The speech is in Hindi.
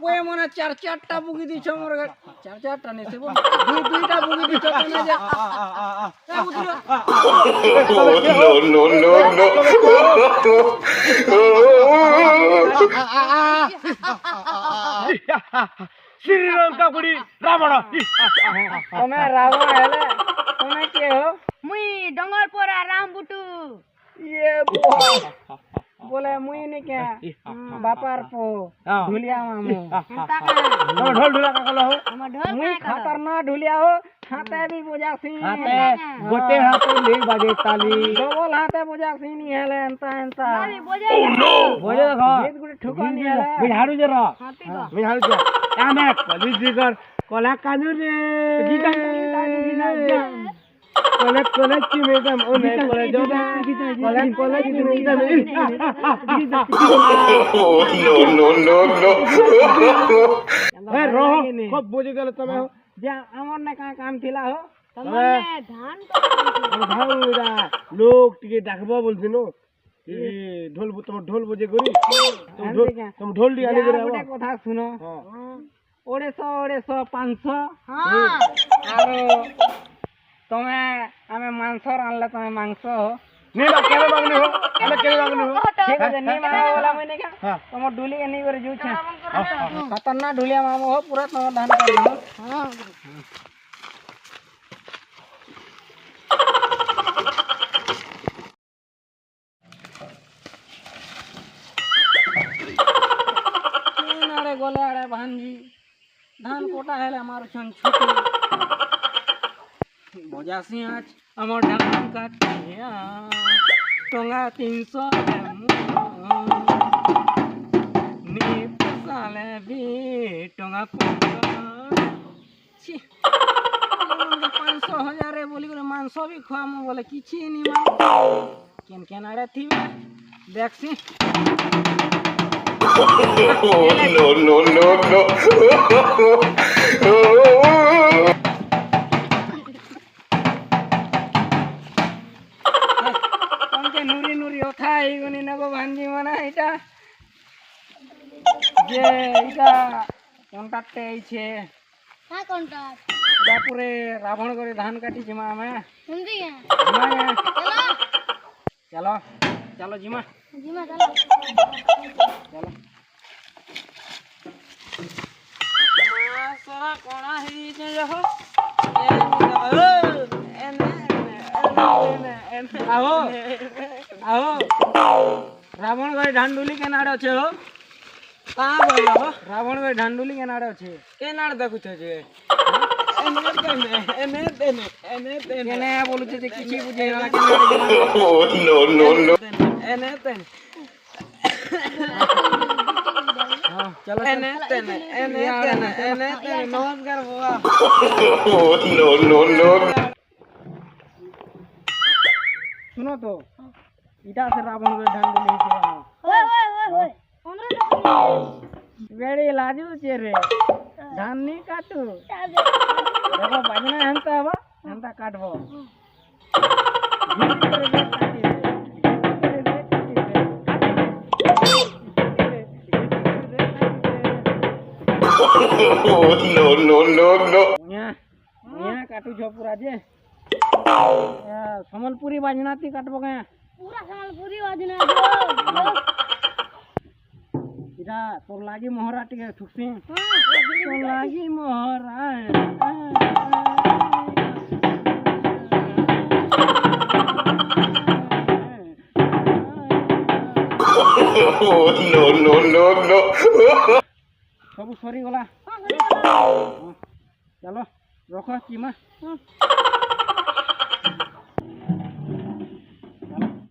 ওই মনে চার চারটা বুগি দিছ মোর চার চারটা নেছে দুই দুইটা বুগি দিছ কেন যে No, no, no, no. Sri Lanka Gudi Ravan તમે રાવણ હેલે તમે કે હો મુઈ ડંગર પોરા રામ બુટુ ये बोले मुई ने क्या बापार पो ढुलिया मामू તમે ઢોલ ઢોલા કાકલો હો અમાર ઢોલ मुई खातर ना ढुलिया हो हाथे भी बजासी હાથે ગોટે હાથે લે બાજે તાલી डबल हाथे बजासी नहीं हेले एंता एंता મારી બોજાઈ બોલે દેખો गीत गुटे ठुका नहीं हेले બિહાડું જરા હાથી ગો બિહાડું છે આમે કલી જીગર કોલા કાજુ રે જીગર કોલેજ કોલેજ की मैडम ओने कोलेज जोदा कोलेज कोलेज की madam No, no, no, no. ए रो खूब बुझ गेल तमे हो जा हमर ने का काम थिला हो તમને ધાન તો भाउरा लोग टिके डाकबो बोलथिनो ए ढोल तुम ढोल बजे गरी तुम ढोल डी आनी करे गुटे कथा सुनो हां 150 500 હા आरो तमे हमें मांस आनले तमे मांस हो नी ना केले मांगनी हो केले केले मांगनी हो ठीक है नी मांगे वाला मैंने क्या हां तुम ढुली के नहीं करे जू छे खतरनाक ढुलिया मामू हो पूरा तुम धान कर लो હા नारे गोले आड़े भांजी धान कोटा हेले हमारो छन छुटी बजासी आज हमर धान काटिया टोंगा 300 नी साले भी टोंगा 500 छी 500,000 बोली गले मांस भी खुआम बोले किछि नी मान केन केन आड़े थी देखसी No, no, no, no. पंके Noori Noori होता है इगुनी नगो भांजी मना इटा जे इटा कॉन्ट्रैक्ट आइछे કા કોન્ટ્રાક્ટ इटा पूरे रावण करे धान काटी जिमा में સમજી ગયા जिमा में ચલો चलो चलो जिमा જીમા ચલો चलो सारा कोना ही जे हो आओ आओ रावण गई ढांडुली के नाड़ो छे हो कहाँ बोल हो रावण गई ढांडुली के नाड़ो छे के नाड़ देखु छे जे एने बोलु छे जे किछि बुझे वाला के नाड़ No, no, no. एने तेन हां चलो एने तेन नमस्कार बाबा No, no, no. सुनो तो इटा से रावण गई ढांडुली के ઓય ઓય ઓય ઓય ઓનરે वेड़ी लाजू छे रे धान नहीं काटू देखो बाजना हंता बा हंता काटबो No, no, no, no. यहाँ काटू छो पूरा जे समलपुरी बाजना ती काटबो के પૂરા સંબલપુરી વાજના इटा तोर लागी मोहरा टिके थुकसी જો तोर लागी मोहरा No, no, no, no. सब सरी गला चलो रखो चिमा